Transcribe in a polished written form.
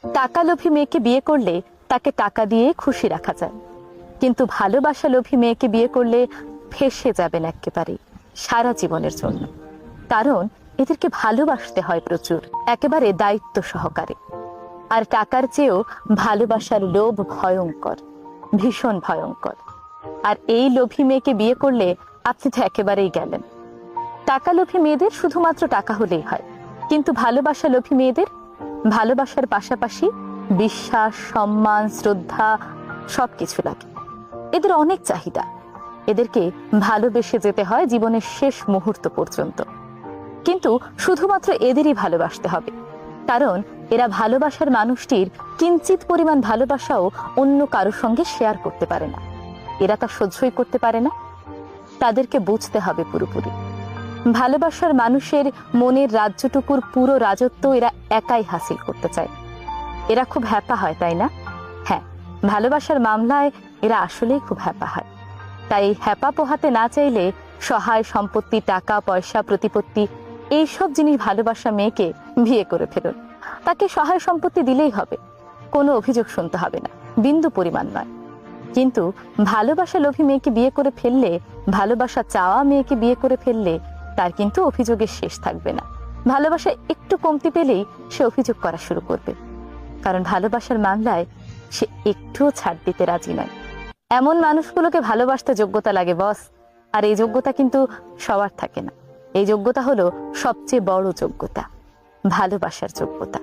টাকা লোভী মেয়েকে বিয়ে করলে তাকে টাকা দিয়ে খুশি রাখা যায়, কিন্তু ভালোবাসা লোভী মেয়েকে বিয়ে করলে ফেঁসে যাবেন একেবারে সারা জীবনের জন্য। কারণ এদেরকে ভালোবাসতে হয় প্রচুর, একেবারে দায়িত্ব সহকারে। আর টাকার চেয়েও ভালোবাসার লোভ ভয়ঙ্কর, ভীষণ ভয়ঙ্কর। আর এই লোভী মেয়েকে বিয়ে করলে আপনি তো একেবারেই গেলেন। টাকা লোভী মেয়েদের শুধুমাত্র টাকা হলেই হয়, কিন্তু ভালোবাসা লোভী মেয়েদের ভালোবাসার পাশাপাশি বিশ্বাস, সম্মান, শ্রদ্ধা সবকিছু লাগে। এদের অনেক চাহিদা, এদেরকে ভালোবেসে যেতে হয় জীবনের শেষ মুহূর্ত পর্যন্ত। কিন্তু শুধুমাত্র এদেরই ভালোবাসতে হবে, কারণ এরা ভালোবাসার মানুষটির কিঞ্চিত পরিমাণ ভালোবাসাও অন্য কারোর সঙ্গে শেয়ার করতে পারে না। এরা তা সহ্যই করতে পারে না। তাদেরকে বুঝতে হবে পুরোপুরি ভালোবাসার মানুষের মনের রাজ্যটুকুর পুরো রাজত্ব এরা একাই হাসিল করতে চায়। এরা খুব হ্যাপা হয়, তাই না? হ্যাঁ, ভালোবাসার মামলায় এরা আসলেই খুব হ্যাপা হয়। তাই হ্যাপা পোহাতে না চাইলে সহায় সম্পত্তি, টাকা পয়সা, প্রতিপত্তি এইসব জিনিস ভালোবাসা মেয়েকে বিয়ে করে ফেলুন। তাকে সহায় সম্পত্তি দিলেই হবে, কোনো অভিযোগ শুনতে হবে না, বিন্দু পরিমাণ নয়। কিন্তু ভালোবাসা লোভী মেয়েকে বিয়ে করে ফেললে, ভালোবাসা চাওয়া মেয়েকে বিয়ে করে ফেললে তার কিন্তু অভিযোগের শেষ থাকবে না। ভালোবাসা একটু কমতি পেলেই সে অভিযোগ করা শুরু করবে, কারণ ভালোবাসার মামলায় সে একটুও ছাড় দিতে রাজি নয়। এমন মানুষগুলোকে ভালোবাসতে যোগ্যতা লাগে বস, আর এই যোগ্যতা কিন্তু সবার থাকে না। এই যোগ্যতা হলো সবচেয়ে বড় যোগ্যতা, ভালোবাসার যোগ্যতা।